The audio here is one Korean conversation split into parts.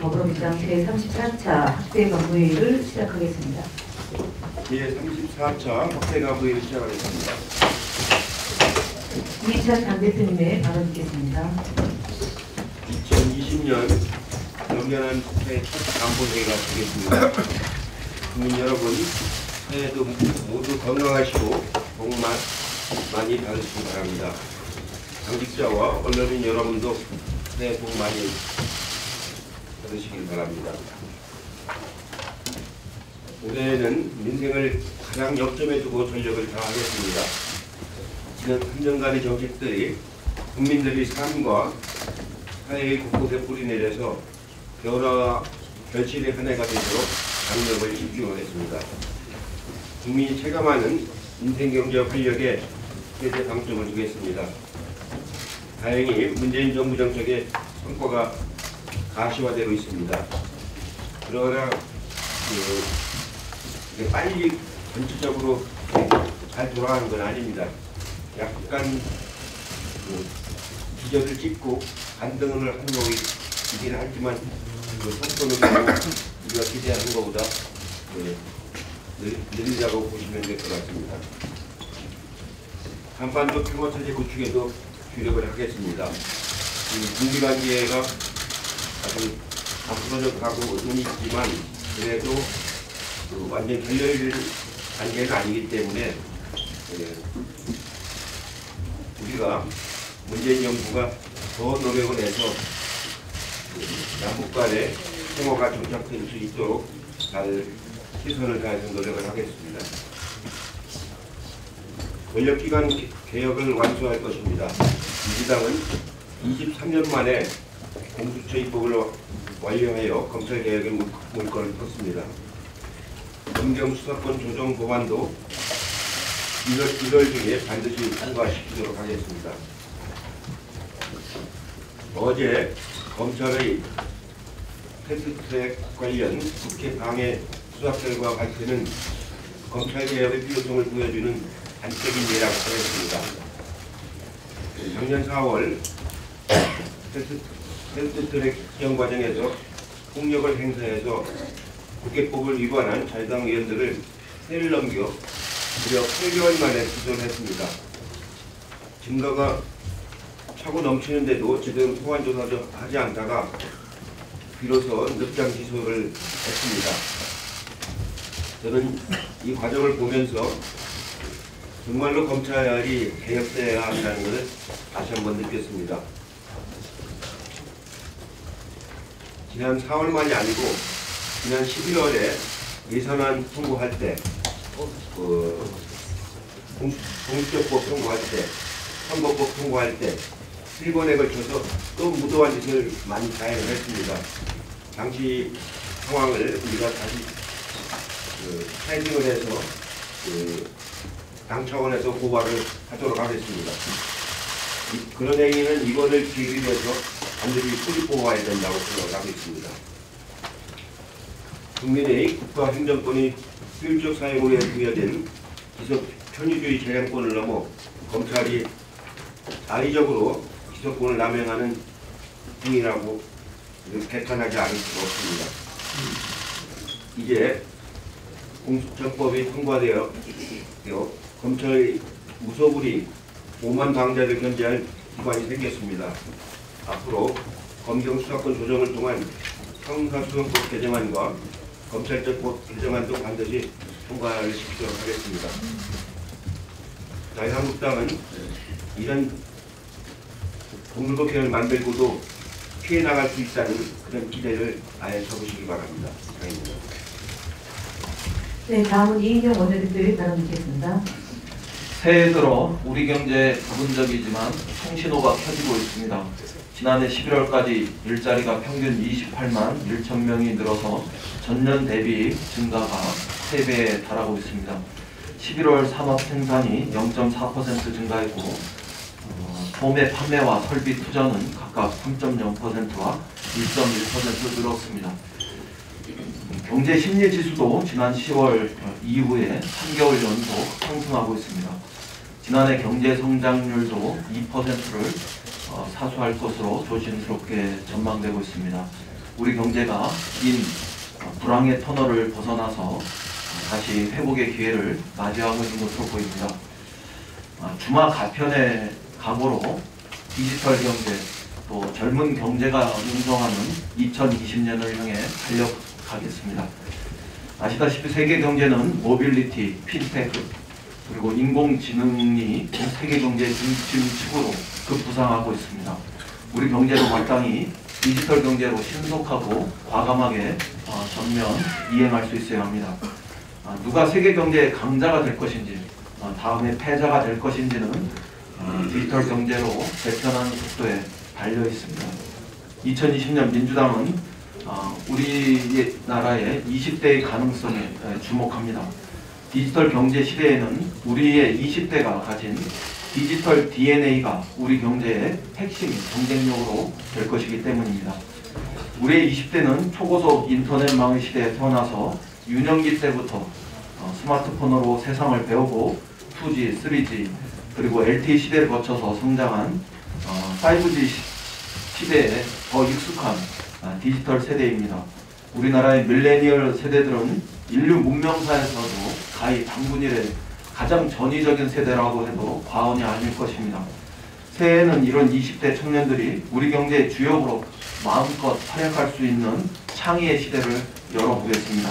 더불어민주당 제34차 학대가부회의를 시작하겠습니다. 제34차 학대가부회의를 시작하겠습니다. 이해찬 당대표님의 발언 듣겠습니다. 2020년 영변한 국회 첫 간부회의가 되겠습니다. 국민 여러분, 새해도 모두 건강하시고 복 많이 받으시기 바랍니다. 당직자와 언론인 여러분도 새해 복 많이 받으시길 바랍니다. 올해는 민생을 가장 역점에 두고 전력을 다하겠습니다. 지난 3년간의 정책들이 국민들의 삶과 사회의 곳곳에 뿌리내려서 변화와 결실의 한 해가 되도록 강력을 집중하겠습니다. 국민이 체감하는 인생경제 활력에 최대 방점을 두겠습니다. 다행히 문재인 정부 정책의 성과가 가시화되고 있습니다. 그러나 빨리 전체적으로 잘 돌아가는 건 아닙니다. 약간 기저를 찍고 반등을 하는 거이긴 하지만 그 속도는 우리가 기대하는 것보다 느리다고 보시면 될 것 같습니다. 한반도 평화체제 구축에도 주력을 하겠습니다. 군비관계가 아주 앞으로 가고 의미 있지만 그래도 완전 결렬된 관계는 아니기 때문에 우리가 문재인 정부가 더 노력을 해서 남북 간의 평화가 정착될 수 있도록 잘 최선을 다해서 노력을 하겠습니다. 권력기관 개혁을 완수할 것입니다. 민주당은 23년 만에 공수처 입법을 완료하여 검찰개혁의 물꼬를 텄습니다. 검경수사권 조정 법안도 1월 중에 반드시 통과시키도록 하겠습니다. 어제 검찰의 패스트트랙 관련 국회 방해 수사 결과 발표는 검찰개혁의 필요성을 보여주는 단적인 예라고 하겠습니다. 작년 4월 패스트트랙 시정 과정에서 폭력을 행사해서 국회법을 위반한 자유당 의원들을 해를 넘겨 무려 8개월 만에 기소를 했습니다. 증거가 차고 넘치는데도 제대로 소환 조사도 하지 않다가 비로소 늑장 기소를 했습니다. 저는 이 과정을 보면서 정말로 검찰이 개혁돼야 한다는 것을 다시 한번 느꼈습니다. 지난 4월만이 아니고 지난 11월에 예산안 통과할 때, 공수처법 통과할 때, 선거법 통과할 때 3번에 걸쳐서 또 무도한 짓을 많이 자행을 했습니다. 당시 상황을 우리가 다시 타이밍을 해서 당 차원에서 고발을 하도록 하겠습니다. 그런 행위는 이번을 기회로 해서 반드시 뿌리뽑아야 된다고 생각하고 있습니다. 국민의 국가 행정권이 효율적 사용에 부여된 기소 편의주의 재량권을 넘어 검찰이 자의적으로 기소권을 남용하는 행위라고 개탄하지 않을 수가 없습니다. 이제 공수처법이 통과되어 검찰의 무소불위 오만 방자를 견제할 기관이 생겼습니다. 앞으로 검경수사권 조정을 통한 형사소송법 개정안과 검찰청법 개정안도 반드시 통과를 시키도록 하겠습니다. 자유한국당은 이런 동물국회를 만들고도 피해 나갈 수 있다는 그런 기대를 아예 접으시기 바랍니다. 이상입니다. 네, 다음은 이인영 원내대표의 발언 듣겠습니다. 새해 들어 우리 경제 부분적이지만 통신호가 켜지고 있습니다. 지난해 11월까지 일자리가 평균 28만 1천 명이 늘어서 전년 대비 증가가 3배에 달하고 있습니다. 11월 산업 생산이 0.4% 증가했고 소매 판매와 설비 투자는 각각 3.0%와 1.1% 늘었습니다. 경제 심리 지수도 지난 10월 이후에 3개월 연속 상승하고 있습니다. 지난해 경제 성장률도 2%를 사수할 것으로 조심스럽게 전망되고 있습니다. 우리 경제가 긴 불황의 터널을 벗어나서 다시 회복의 기회를 맞이하고 있는 것으로 보입니다. 주마 가편의 각오로 디지털 경제 또 젊은 경제가 융성하는 2020년을 향해 달려가겠습니다. 아시다시피 세계 경제는 모빌리티, 핀테크 그리고 인공지능이 세계 경제의 중심축으로 급부상하고 있습니다. 우리 경제도 마땅히 디지털 경제로 신속하고 과감하게 전면 이행할 수 있어야 합니다. 누가 세계 경제의 강자가 될 것인지 다음에 패자가 될 것인지는 디지털 경제로 재편하는 속도에 달려 있습니다. 2020년 민주당은 우리나라의 20대의 가능성에 주목합니다. 디지털 경제 시대에는 우리의 20대가 가진 디지털 DNA가 우리 경제의 핵심 경쟁력으로 될 것이기 때문입니다. 우리의 20대는 초고속 인터넷망의 시대에 태어나서 유년기 때부터 스마트폰으로 세상을 배우고 2G, 3G 그리고 LTE 시대를 거쳐서 성장한 5G 시대에 더 익숙한 디지털 세대입니다. 우리나라의 밀레니얼 세대들은 인류 문명사에서도 가히 당군일의 가장 전위적인 세대라고 해도 과언이 아닐 것입니다. 새해에는 이런 20대 청년들이 우리 경제의 주역으로 마음껏 활약할 수 있는 창의의 시대를 열어보겠습니다.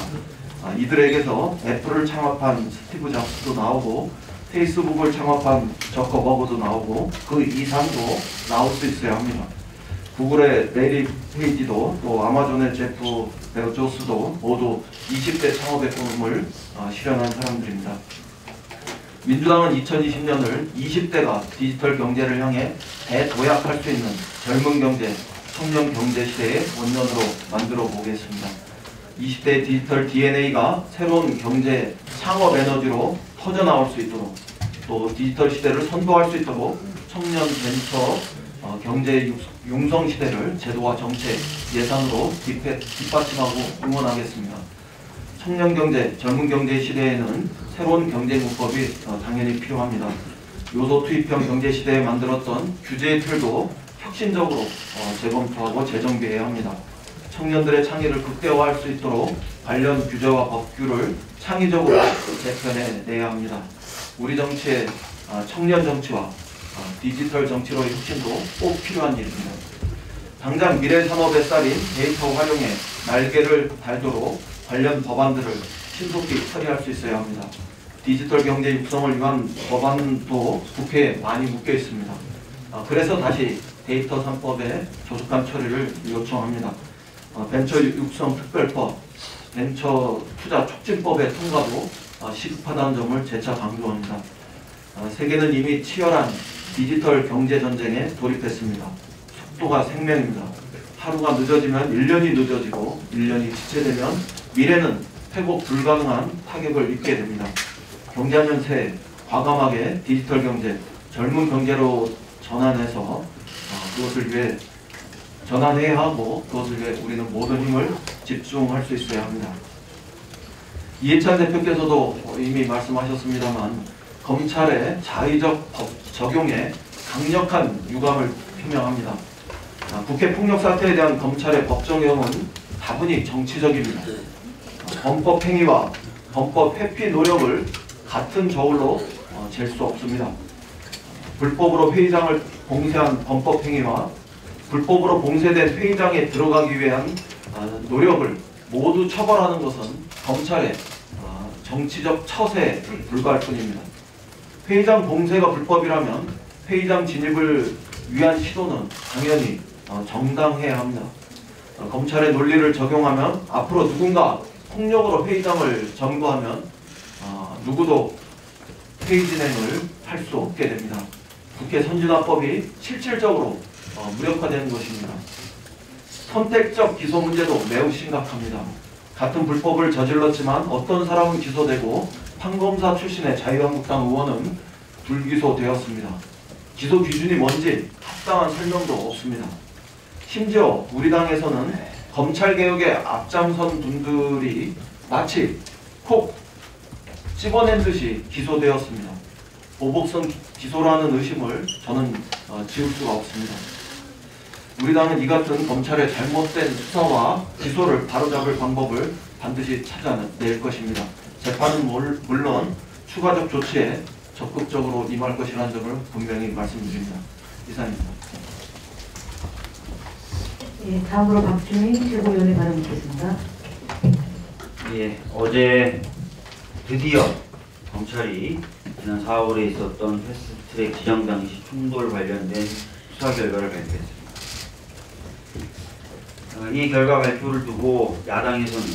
이들에게서 애플을 창업한 스티브 잡스도 나오고 페이스북을 창업한 저커버그도 나오고 그 이상도 나올 수 있어야 합니다. 구글의 레리 페이지도 또 아마존의 제프 베조스도 모두 20대 창업의 꿈을 실현한 사람들입니다. 민주당은 2020년을 20대가 디지털 경제를 향해 대도약할 수 있는 젊은 경제, 청년 경제 시대의 원년으로 만들어 보겠습니다. 20대 디지털 DNA가 새로운 경제 창업 에너지로 터져나올 수 있도록 또 디지털 시대를 선도할 수 있도록 청년 벤처 경제 융성 시대를 제도와 정책, 예산으로 뒷받침하고 응원하겠습니다. 청년 경제, 젊은 경제 시대에는 새로운 경제 문법이 당연히 필요합니다. 요소 투입형 경제 시대에 만들었던 규제의 틀도 혁신적으로 재검토하고 재정비해야 합니다. 청년들의 창의를 극대화할 수 있도록 관련 규제와 법규를 창의적으로 재편해내야 합니다. 우리 정치의 청년 정치와 디지털 정치로의 혁신도 꼭 필요한 일입니다. 당장 미래 산업의 쌀인 데이터 활용에 날개를 달도록 관련 법안들을 신속히 처리할 수 있어야 합니다. 디지털 경제 육성을 위한 법안도 국회에 많이 묶여 있습니다. 그래서 다시 데이터 3법의 조속한 처리를 요청합니다. 벤처 육성 특별법, 벤처 투자 촉진법의 통과도 시급하다는 점을 재차 강조합니다. 세계는 이미 치열한 디지털 경제 전쟁에 돌입했습니다. 속도가 생명입니다. 하루가 늦어지면 1년이 늦어지고 1년이 지체되면 미래는 회복 불가능한 타격을 입게 됩니다. 경제하면 새해 과감하게 디지털 경제, 젊은 경제로 전환해서 그것을 위해 전환해야 하고 그것을 위해 우리는 모든 힘을 집중할 수 있어야 합니다. 이해찬 대표께서도 이미 말씀하셨습니다만 검찰의 자의적 법 적용에 강력한 유감을 표명합니다. 국회 폭력 사태에 대한 검찰의 법정형은 다분히 정치적입니다. 범법 행위와 범법 회피 노력을 같은 저울로 잴 수 없습니다. 불법으로 회의장을 봉쇄한 범법 행위와 불법으로 봉쇄된 회의장에 들어가기 위한 노력을 모두 처벌하는 것은 검찰의 정치적 처세에 불과할 뿐입니다. 회의장 봉쇄가 불법이라면 회의장 진입을 위한 시도는 당연히 정당해야 합니다. 검찰의 논리를 적용하면 앞으로 누군가 폭력으로 회의장을 점거하면 누구도 회의 진행을 할 수 없게 됩니다. 국회 선진화법이 실질적으로 무력화되는 것입니다. 선택적 기소 문제도 매우 심각합니다. 같은 불법을 저질렀지만 어떤 사람은 기소되고 판검사 출신의 자유한국당 의원은 불기소되었습니다. 기소 기준이 뭔지 합당한 설명도 없습니다. 심지어 우리 당에서는 검찰개혁에 앞장선 분들이 마치 콕 집어낸 듯이 기소되었습니다. 보복성 기소라는 의심을 저는 지울 수가 없습니다. 우리 당은 이 같은 검찰의 잘못된 수사와 기소를 바로잡을 방법을 반드시 찾아낼 것입니다. 재판은 물론 추가적 조치에 적극적으로 임할 것이라는 점을 분명히 말씀드립니다. 이상입니다. 예, 다음으로 박주민 최고위원의 발언 듣겠습니다. 예, 어제 드디어 검찰이 지난 4월에 있었던 패스트트랙 지정 당시 충돌 관련된 수사 결과를 발표했습니다. 이 결과 발표를 두고 야당에서는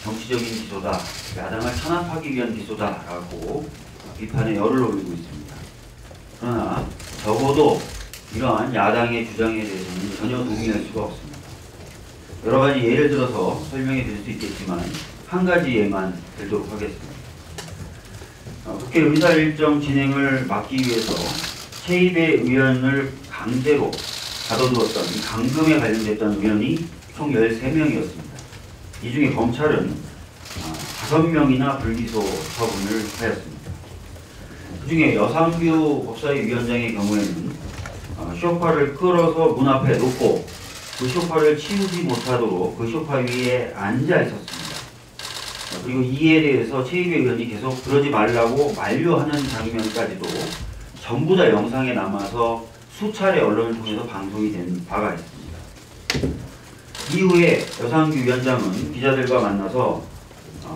정치적인 기소다, 야당을 탄압하기 위한 기소다라고 비판의 열을 올리고 있습니다. 그러나 적어도 이러한 야당의 주장에 대해서는 전혀 동의할 수가 없습니다. 여러 가지 예를 들어서 설명해 드릴 수 있겠지만 한 가지 예만 들도록 하겠습니다. 국회 의사일정 진행을 막기 위해서 최입의 의원을 강제로 가둬두었던 강금에 관련됐던 의원이 총 13명이었습니다. 이 중에 검찰은 5명이나 불기소 처분을 하였습니다. 그 중에 여상규 법사위 위원장의 경우에는 쇼파를 끌어서 문 앞에 놓고 그 쇼파를 치우지 못하도록 그 쇼파 위에 앉아 있었습니다. 그리고 이에 대해서 최입의 의원이 계속 그러지 말라고 만류하는 장면까지도 전부 다 영상에 남아서 수차례 언론을 통해서 방송이 된 바가 있습니다. 이후에 여상규 위원장은 기자들과 만나서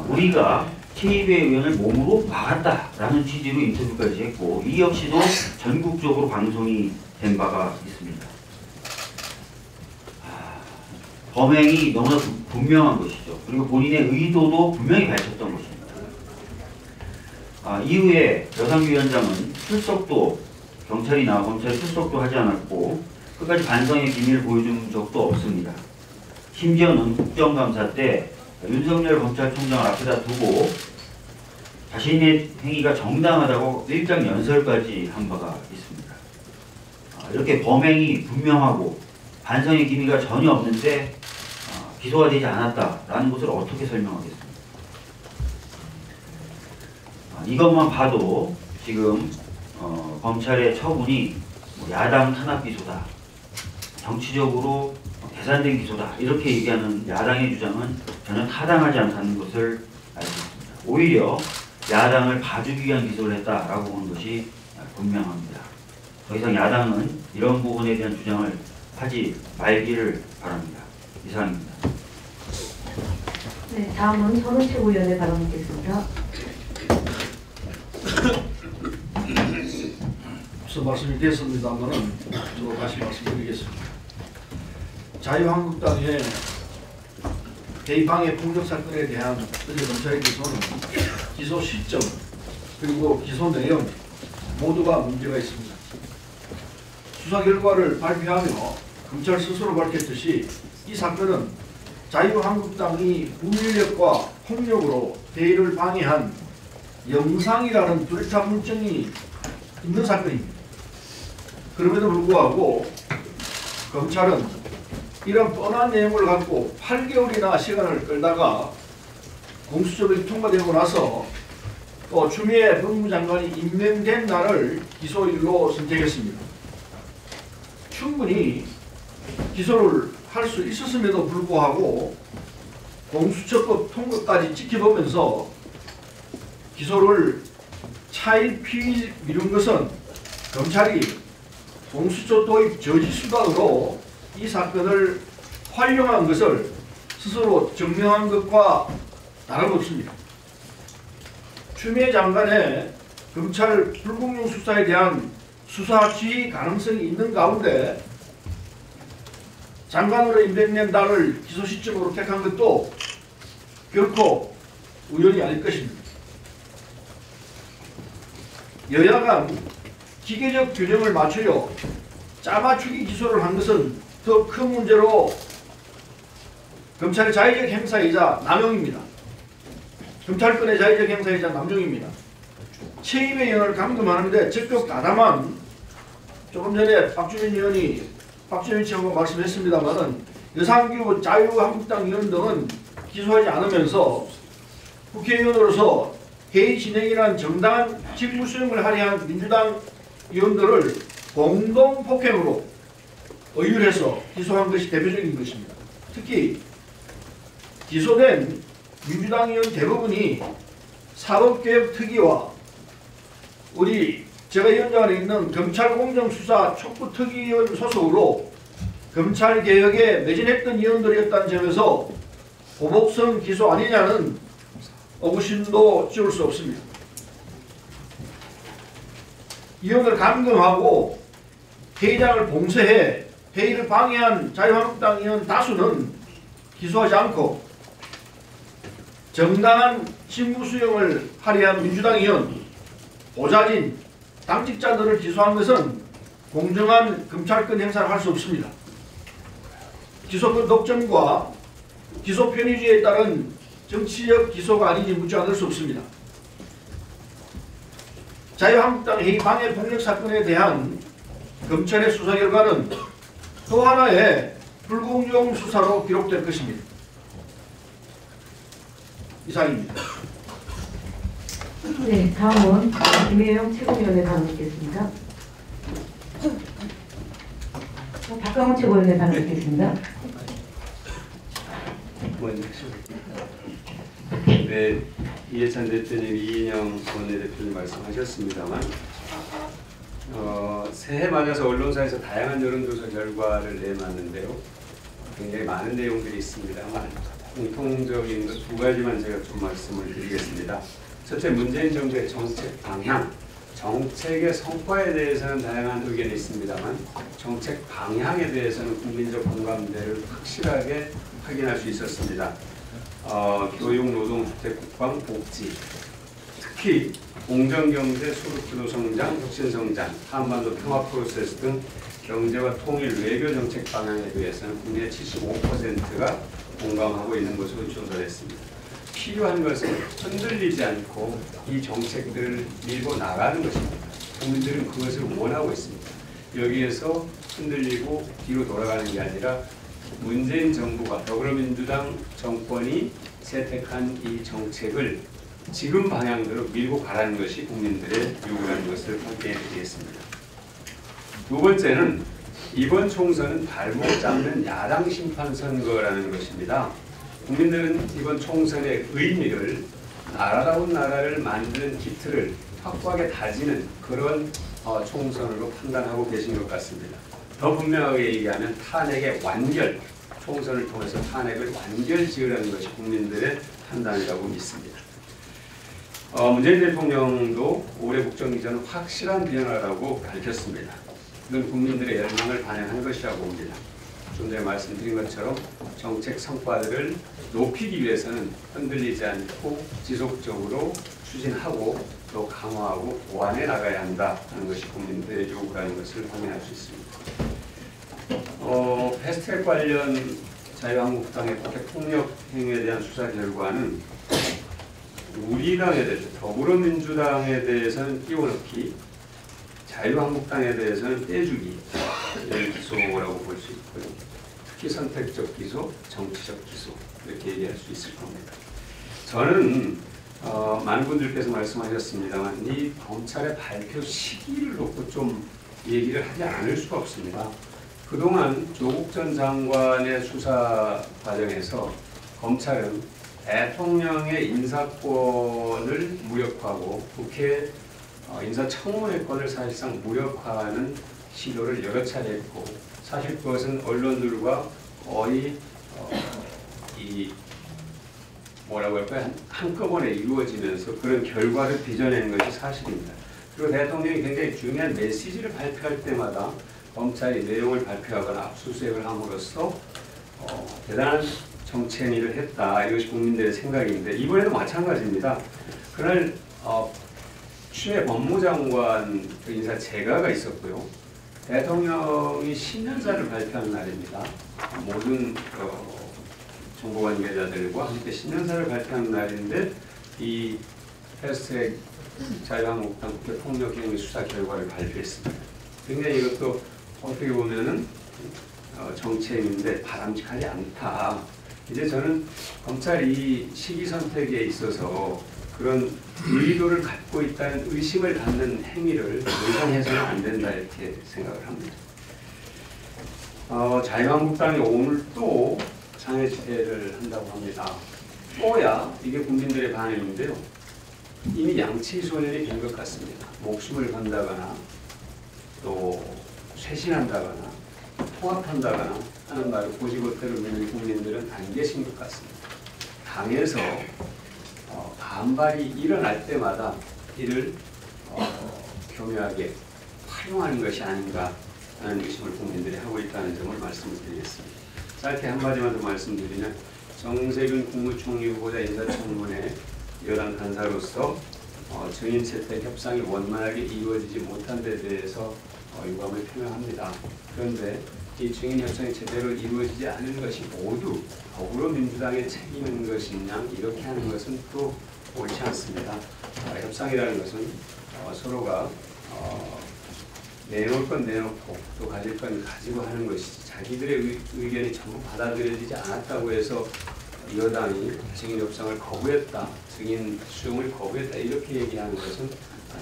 우리가 최입의 의원을 몸으로 막았다라는 취지로 인터뷰까지 했고 이 역시도 전국적으로 방송이 된 바가 있습니다. 범행이 너무나 분명한 것이죠. 그리고 본인의 의도도 분명히 밝혔던 것입니다. 이후에 여상규 위원장은 출석도 경찰이나 검찰이 출석도 하지 않았고 끝까지 반성의 기미를 보여준 적도 없습니다. 심지어는 국정감사 때 윤석열 검찰총장을 앞에다 두고 자신의 행위가 정당하다고 일장 연설까지 한 바가 있습니다. 이렇게 범행이 분명하고 반성의 기미가 전혀 없는데 기소가 되지 않았다라는 것을 어떻게 설명하겠습니까? 이것만 봐도 지금 검찰의 처분이 야당 탄압 기소다, 정치적으로 계산된 기소다 이렇게 얘기하는 야당의 주장은 전혀 타당하지 않다는 것을 알 수 있습니다. 오히려 야당을 봐주기 위한 기소를 했다라고 보는 것이 분명합니다. 더 이상 야당은 이런 부분에 대한 주장을 하지 말기를 바랍니다. 이상입니다. 네, 다음은 선우 최고위원의 발언 듣겠습니다. 앞서 말씀이 됐습니다만은 또 다시 말씀드리겠습니다. 자유한국당의 대방의 폭력 사건에 대한 어제 검찰의 기소는 기소 시점 그리고 기소 내용 모두가 문제가 있습니다. 수사 결과를 발표하며 검찰 스스로 밝혔듯이 이 사건은 자유한국당이 우민력과 폭력으로 대의를 방해한 영상이라는 불타물증이 있는 사건입니다. 그럼에도 불구하고 검찰은 이런 뻔한 내용을 갖고 8개월이나 시간을 끌다가 공수처법이 통과되고 나서 또 추미애 법무장관이 임명된 날을 기소일로 선택했습니다. 충분히 기소를 할 수 있었음에도 불구하고 공수처법 통과까지 지켜보면서 기소를 차일피일 미룬 것은 검찰이 공수처 도입 저지 수단으로 이 사건을 활용한 것을 스스로 증명한 것과 다름없습니다. 추미애 장관의 검찰 불공정 수사에 대한 수사 지휘 가능성이 있는 가운데 장관으로 임명된 날을 기소 시점으로 택한 것도 결코 우연이 아닐 것입니다. 여야가 기계적 균형을 맞추려 짜맞추기 기소를 한 것은 더 큰 문제로 검찰의 자의적 행사이자 남용입니다. 검찰권의 자의적 행사이자 남용입니다. 최입의 의원을 감금하는데 적극 가담한 조금 전에 박주민 최고가 말씀했습니다만은 여상규 자유한국당 의원 등은 기소하지 않으면서 국회의원으로서 회의 진행이란 정당한 직무 수행을 하려 한 민주당 의원들을 공동 폭행으로 의율해서 기소한 것이 대표적인 것입니다. 특히 기소된 민주당 의원 대부분이 사법개혁 특위와 우리 제가 위원장 안에 있는 검찰공정수사 촉구특위원 소속으로 검찰개혁에 매진했던 의원들이었다는 점에서 보복성 기소 아니냐는 의구심도 지울 수 없습니다. 의원을 감금하고 회의장을 봉쇄해 회의를 방해한 자유한국당 의원 다수는 기소하지 않고 정당한 직무 수행을 하려한 민주당 의원, 보좌진, 당직자들을 기소한 것은 공정한 검찰권 행사를 할 수 없습니다. 기소권 독점과 기소 편의주의에 따른 정치적 기소가 아니지 묻지 않을 수 없습니다. 자유한국당 회의 방해 폭력 사건에 대한 검찰의 수사 결과는 또 하나의 불공정 수사로 기록될 것입니다. 이상입니다. 네, 다음은 김혜영 최고위원회 발언 듣겠습니다. 박강원 최고위원회 발언 듣겠습니다. 네, 이해찬 대표님, 이인영 원내대표님 말씀하셨습니다만 새해 맞아서 언론사에서 다양한 여론조사 결과를 내놨는데요. 굉장히 많은 내용들이 있습니다만 공통적인 것 두 가지만 제가 좀 말씀을 드리겠습니다. 첫째, 문재인 정부의 정책 방향, 정책의 성과에 대해서는 다양한 의견이 있습니다만 정책 방향에 대해서는 국민적 공감대를 확실하게 확인할 수 있었습니다. 교육, 노동, 주택, 국방, 복지, 특히 공정경제, 소득주도 성장, 혁신성장, 한반도 평화 프로세스 등 경제와 통일, 외교 정책 방향에 대해서는 국민의 75%가 공감하고 있는 것으로 조사됐습니다. 필요한 것은 흔들리지 않고 이 정책들을 밀고 나가는 것입니다. 국민들은 그것을 원하고 있습니다. 여기에서 흔들리고 뒤로 돌아가는 게 아니라 문재인 정부가 더불어민주당 정권이 채택한 이 정책을 지금 방향대로 밀고 가라는 것이 국민들의 요구라는 것을 확인해 드리겠습니다. 두 번째는 이번 총선은 발목 잡는 야당 심판 선거라는 것입니다. 국민들은 이번 총선의 의미를 나라다운 나라를 만드는 기틀을 확고하게 다지는 그런 총선으로 판단하고 계신 것 같습니다. 더 분명하게 얘기하면 탄핵의 완결, 총선을 통해서 탄핵을 완결 지으라는 것이 국민들의 판단이라고 믿습니다. 문재인 대통령도 올해 국정기조는 확실한 변화라고 밝혔습니다. 이건 국민들의 열망을 반영한 것이라고 봅니다. 좀 전에 말씀드린 것처럼 정책 성과들을 높이기 위해서는 흔들리지 않고 지속적으로 추진하고 또 강화하고 보완해 나가야 한다는 것이 국민들의 요구라는 것을 확인할 수 있습니다. 패스트트랙 관련 자유한국당의 국회 폭력 행위에 대한 수사 결과는 우리 당에 대해서 더불어민주당에 대해서는 띄워넣기, 자유한국당에 대해서는 떼주기를 기소라고 볼 수 있고요. 특히 선택적 기소, 정치적 기소 이렇게 얘기할 수 있을 겁니다. 저는 많은 분들께서 말씀하셨습니다만 이 검찰의 발표 시기를 놓고 좀 얘기를 하지 않을 수가 없습니다. 그동안 조국 전 장관의 수사 과정에서 검찰은 대통령의 인사권을 무력화하고 국회 인사청문회권을 사실상 무력화하는 시도를 여러 차례 했고, 사실 그것은 언론들과 거의 뭐라고 할까요? 한꺼번에 이루어지면서 그런 결과를 빚어내는 것이 사실입니다. 그리고 대통령이 굉장히 중요한 메시지를 발표할 때마다 검찰이 내용을 발표하거나 압수수색을 함으로써 대단한 정치 행위를 했다. 이것이 국민들의 생각인데 이번에도 마찬가지입니다. 그날 추미애 법무장관 그 인사 재가가 있었고요. 대통령이 신년사를 발표한 날입니다. 모든 정보 관계자들과 함께 신년사를 발표한 날인데 이 패스트트랙 자유한국당 국회 폭력행위 수사 결과를 발표했습니다. 굉장히 이것도 어떻게 보면은 정치행위인데 바람직하지 않다. 이제 저는 검찰이 시기 선택에 있어서 그런 의도를 갖고 있다는 의심을 갖는 행위를 더 이상 해서는 안 된다 이렇게 생각을 합니다. 자유한국당이 오늘 또 장애 집회를 한다고 합니다. 또야 이게 국민들의 반응인데요. 이미 양치소년이 된 것 같습니다. 목숨을 건다거나 또 쇄신한다거나 통합한다거나 하는 말을 고지고대로 믿는 국민들은 안 계신 것 같습니다. 당에서 반발이 일어날 때마다 이를 교묘하게 활용하는 것이 아닌가 하는 의심을 국민들이 하고 있다는 점을 말씀을 드리겠습니다. 짧게 한마디만 더 말씀드리면 정세균 국무총리 후보자 인사청문회 여당 간사로서 증인 채택 협상이 원만하게 이루어지지 못한 데 대해서 유감을 표명합니다. 그런데 이 증인 협상이 제대로 이루어지지 않은 것이 모두 더불어민주당의 책임인 것이냐 이렇게 하는 것은 또 옳지 않습니다. 협상이라는 것은 서로가 내놓을 건 내놓고 또 가질 건 가지고 하는 것이지 자기들의 의견이 전부 받아들여지지 않았다고 해서 여당이 증인 협상을 거부했다, 증인 수용을 거부했다 이렇게 얘기하는 것은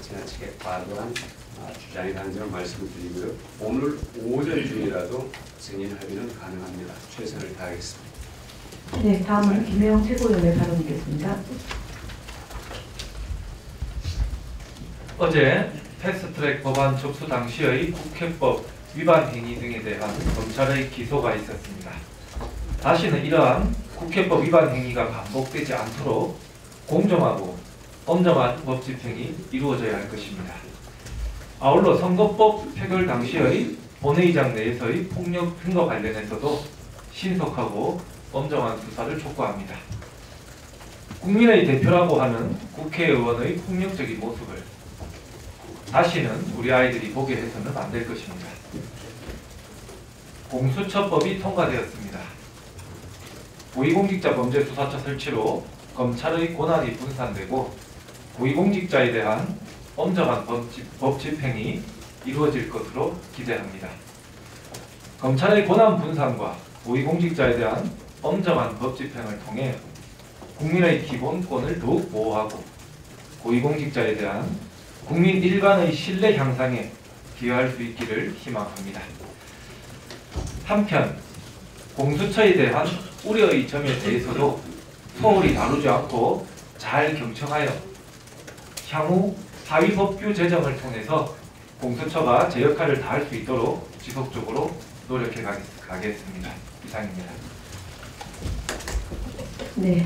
지나치게 과도한 주장이라는 점을 말씀드리고요. 오늘 오전 중이라도 증인 합의는 가능합니다. 최선을 다하겠습니다. 네, 다음은 김혜영 최고위원의 발언이겠습니다. 어제 패스트트랙 법안 접수 당시의 국회법 위반 행위 등에 대한 검찰의 기소가 있었습니다. 다시는 이러한 국회법 위반 행위가 반복되지 않도록 공정하고 엄정한 법 집행이 이루어져야 할 것입니다. 아울러 선거법 표결 당시의 본회의장 내에서의 폭력 등과 관련해서도 신속하고 엄정한 수사를 촉구합니다. 국민의 대표라고 하는 국회의원의 폭력적인 모습을 다시는 우리 아이들이 보게 해서는 안 될 것입니다. 공수처법이 통과되었습니다. 고위공직자범죄수사처 설치로 검찰의 권한이 분산되고 고위공직자에 대한 엄정한 법 집행이 이루어질 것으로 기대합니다. 검찰의 권한 분산과 고위공직자에 대한 엄정한 법 집행을 통해 국민의 기본권을 더욱 보호하고 고위공직자에 대한 국민 일반의 신뢰 향상에 기여할 수 있기를 희망합니다. 한편 공수처에 대한 우려의 점에 대해서도 소홀히 다루지 않고 잘 경청하여 향후 사위법규 제정을 통해서 공수처가 제 역할을 다할 수 있도록 지속적으로 노력해 가겠습니다. 이상입니다. 네,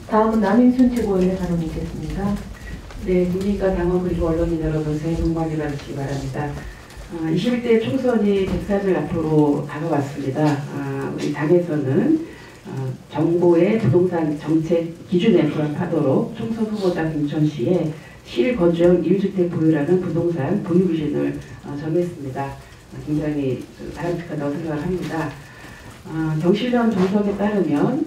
다음은 남인순 최고위원의 발언이겠습니다. 네, 국민과 당원 그리고 언론인 여러분 새해 복 많이 받으시기 바랍니다. 21대 총선이 104일 앞으로 다가왔습니다. 우리 당에서는 정부의 부동산 정책 기준에 부합하도록 총선 후보자 김천시에 실거주형 1주택 보유라는 부동산 보유 기준을 정했습니다. 굉장히 바람직하다고 생각을 합니다. 경실련 종석에 따르면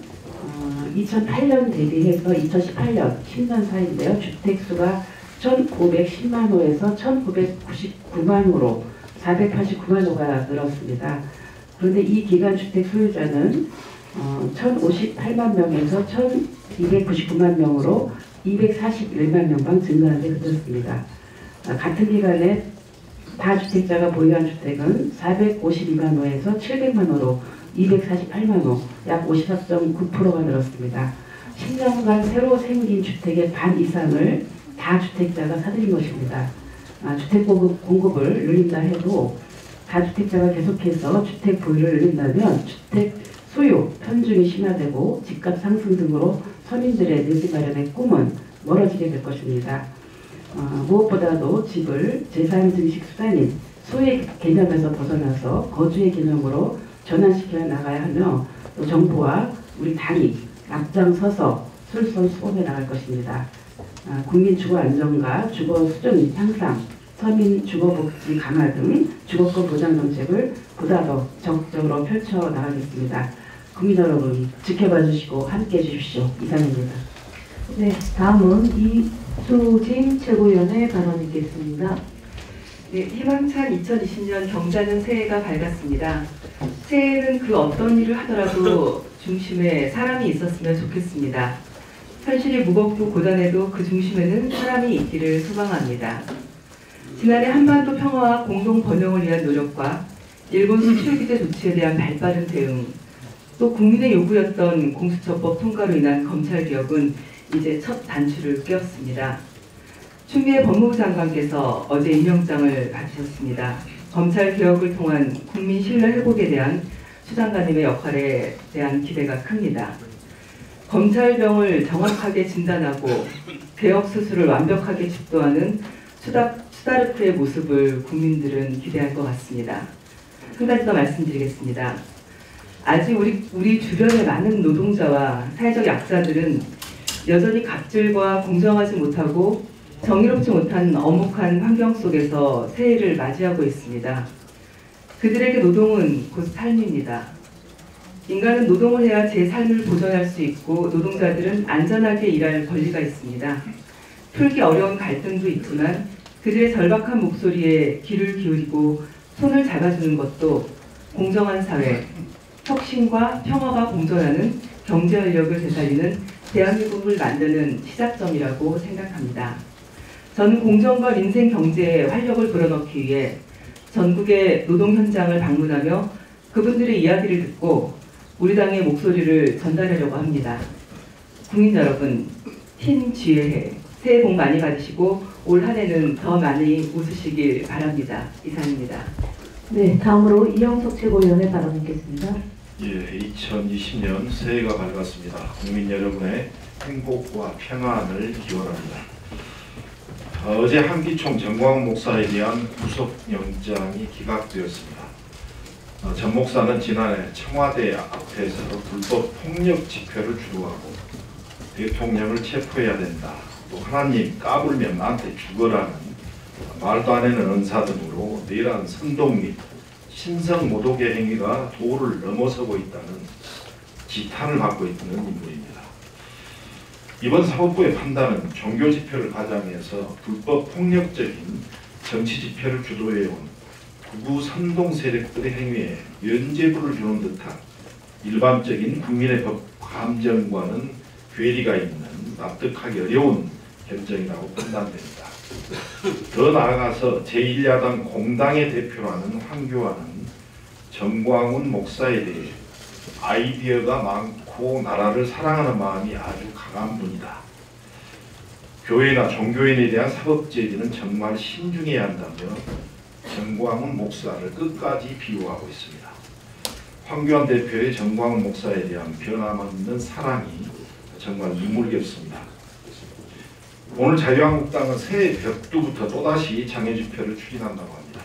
2008년 대비해서 2018년 10년 사이인데요. 주택수가 1,510만 호에서 1,999만 호로 489만 호가 늘었습니다. 그런데 이 기간 주택 소유자는 1,058만 명에서 1,299만 명으로 241만 명방 증가한 데 그쳤습니다. 같은 기간에 다주택자가 보유한 주택은 452만 호에서 700만 호로 248만 호, 약 54.9%가 늘었습니다. 10년간 새로 생긴 주택의 반 이상을 다주택자가 사들인 것입니다. 주택 공급을 늘린다 해도 다주택자가 계속해서 주택 보유를 늘린다면 주택 소유 편중이 심화되고 집값 상승 등으로 서민들의 내집 마련의 꿈은 멀어지게 될 것입니다. 무엇보다도 집을 재산 증식 수단인 소유의 개념에서 벗어나서 거주의 개념으로 전환시켜 나가야 하며 또 정부와 우리 당이 앞장서서 솔선수범해 나갈 것입니다. 국민 주거 안정과 주거 수준 향상, 서민 주거복지 강화 등 주거권 보장 정책을 보다 더 적극적으로 펼쳐 나가겠습니다. 국민 여러분 지켜봐 주시고 함께해 주십시오. 이상입니다. 네, 다음은 이수진 최고위원의 발언이겠습니다. 네, 희망찬 2020년 경자는 새해가 밝았습니다. 새해에는 그 어떤 일을 하더라도 중심에 사람이 있었으면 좋겠습니다. 현실이 무겁고 고단해도 그 중심에는 사람이 있기를 소망합니다. 지난해 한반도 평화와 공동 번영을 위한 노력과 일본 수출 규제 조치에 대한 발빠른 대응, 또 국민의 요구였던 공수처법 통과로 인한 검찰개혁은 이제 첫 단추를 꿰었습니다. 추미애 법무부 장관께서 어제 임명장을 받으셨습니다. 검찰개혁을 통한 국민 신뢰 회복에 대한 추 장관님의 역할에 대한 기대가 큽니다. 검찰병을 정확하게 진단하고 개혁 수술을 완벽하게 집도하는 수다르크의 모습을 국민들은 기대할 것 같습니다. 한 가지 더 말씀드리겠습니다. 아직 우리 주변의 많은 노동자와 사회적 약자들은 여전히 갑질과 공정하지 못하고 정의롭지 못한 엄혹한 환경 속에서 새해를 맞이하고 있습니다. 그들에게 노동은 곧 삶입니다. 인간은 노동을 해야 제 삶을 보전할 수 있고 노동자들은 안전하게 일할 권리가 있습니다. 풀기 어려운 갈등도 있지만 그들의 절박한 목소리에 귀를 기울이고 손을 잡아주는 것도 공정한 사회, 혁신과 평화가 공존하는 경제 활력을 되살리는 대한민국을 만드는 시작점이라고 생각합니다. 저는 공정과 민생 경제에 활력을 불어넣기 위해 전국의 노동 현장을 방문하며 그분들의 이야기를 듣고 우리 당의 목소리를 전달하려고 합니다. 국민 여러분, 흰 쥐의 해, 새해 복 많이 받으시고 올 한 해는 더 많이 웃으시길 바랍니다. 이상입니다. 네, 다음으로 이영석 최고위원의 발언 있겠습니다. 예, 2020년 새해가 밝았습니다. 국민 여러분의 행복과 평안을 기원합니다. 어제 한기총 정광훈 목사에 대한 구속영장이 기각되었습니다. 전 목사는 지난해 청와대 앞에서 불법 폭력 집회를 주도하고 대통령을 체포해야 된다, 또 하나님 까불면 나한테 죽어라는 말도 안 되는 언사 등으로 내란 선동 및 신성 모독의 행위가 도를 넘어서고 있다는 지탄을 받고 있는 인물입니다. 이번 사법부의 판단은 종교 집회를 가장해서 불법 폭력적인 정치 집회를 주도해온 극우 선동 세력들의 행위에 면죄부를 주는 듯한 일반적인 국민의 법 감정과는 괴리가 있는 납득하기 어려운 결정이라고 판단됩니다. 더 나아가서 제1야당 공당의 대표라는 황교안은 정광훈 목사에 대해 아이디어가 많고 나라를 사랑하는 마음이 아주 강한 분이다. 교회나 종교인에 대한 사법 제재는 정말 신중해야 한다며 정광훈 목사를 끝까지 비호하고 있습니다. 황교안 대표의 정광훈 목사에 대한 변함없는 사랑이 정말 눈물겹습니다. 오늘 자유한국당은 새해 벽두부터 또다시 장애집회를 추진한다고 합니다.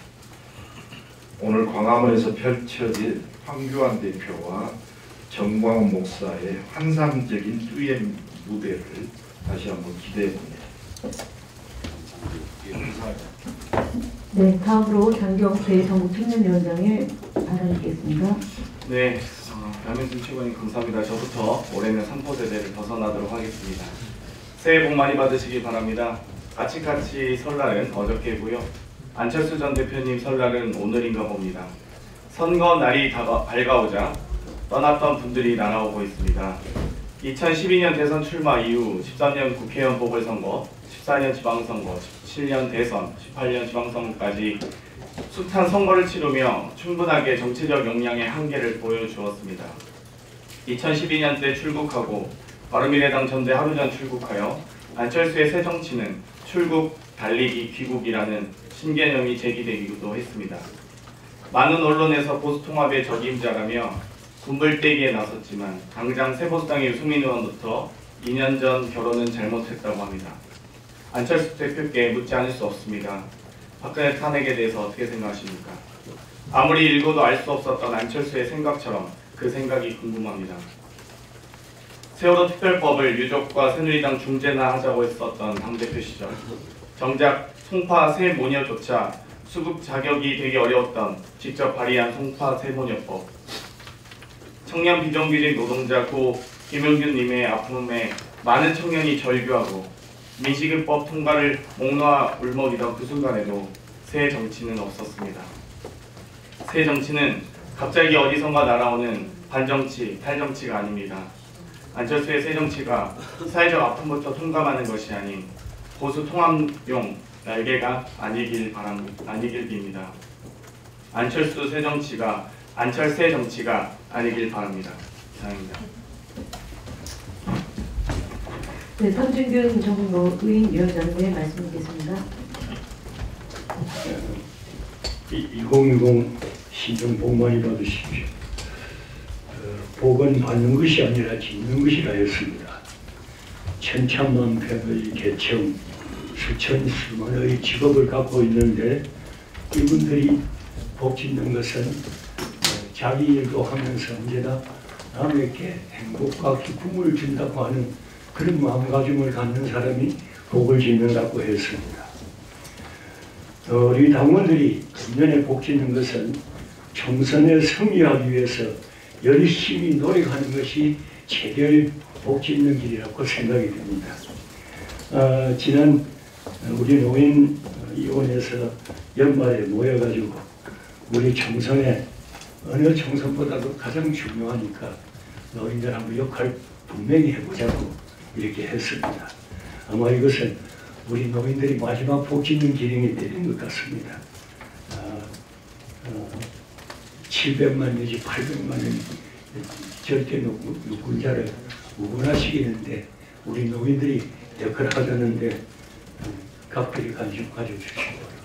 오늘 광화문에서 펼쳐질 황교안 대표와 정광훈 목사의 환상적인 듀엣 무대를 다시 한번 기대해봅니다. 네, 다음으로 장경태 전국青年위원장의 발언 있겠습니다. 네, 변민순 최고님 감사합니다. 저부터 올해는 3포 세대를 벗어나도록 하겠습니다. 새해 복 많이 받으시기 바랍니다. 까치까치 설날은 어저께고요. 안철수 전 대표님 설날은 오늘인가 봅니다. 선거 날이 밝아오자 떠났던 분들이 날아오고 있습니다. 2012년 대선 출마 이후 13년 국회의원 보궐선거, 14년 지방선거, 17년 대선, 18년 지방선거까지 숱한 선거를 치르며 충분하게 정치적 역량의 한계를 보여주었습니다. 2012년 때 출국하고 바른미래당 전대 하루 전 출국하여 안철수의 새 정치는 출국, 달리기, 귀국이라는 신개념이 제기되기도 했습니다. 많은 언론에서 보수통합의 적임자라며 군불대기에 나섰지만 당장 새보수당의 유승민 의원부터 2년 전 결혼은 잘못했다고 합니다. 안철수 대표께 묻지 않을 수 없습니다. 박근혜 탄핵에 대해서 어떻게 생각하십니까? 아무리 읽어도 알 수 없었던 안철수의 생각처럼 그 생각이 궁금합니다. 세월호 특별법을 유족과 새누리당 중재나 하자고 했었던 당대표 시절, 정작 송파 새모녀조차 수급 자격이 되기 어려웠던 직접 발의한 송파 새모녀법, 청년 비정규직 노동자 고 김용균님의 아픔에 많은 청년이 절규하고 민식이법 통과를 목 놓아 울먹이던 그 순간에도 새 정치는 없었습니다. 새 정치는 갑자기 어디선가 날아오는 반정치, 탈정치가 아닙니다. 안철수의 새 정치가 사회적 아픔부터 통감하는 것이 아닌 보수 통합용 날개가 아니길 빕니다. 안철새 정치가 아니길 바랍니다. 이상입니다. 네, 선준균 정의위원장님 말씀 드리겠습니다. 2020 신년 복 많이 받으십시오. 복은 받는 것이 아니라 짓는 것이라 했습니다. 천천만 백의 계층, 수천 수만의 직업을 갖고 있는데 이분들이 복 짓는 것은 자기 일도 하면서 언제나 남에게 행복과 기쁨을 준다고 하는 그런 마음가짐을 갖는 사람이 복을 짓는다고 했습니다. 우리 당원들이 금년에 복 짓는 것은 총선에 승리하기 위해서 열심히 노력하는 것이 제일 복 짓는 길이라고 생각이 됩니다. 지난 우리 노인위원회에서 연말에 모여가지고 우리 총선에 어느 총선보다도 가장 중요하니까 노인들하고 역할 분명히 해보자고 이렇게 했습니다. 아마 이것은 우리 노인들이 마지막 복 짓는 기능이 되는 것 같습니다. 700만 내지 800만은 절대 유권자를 무관하시겠는데 우리 노인들이 역할을 하자는데 각별히 관심 가져주시기 바랍니다.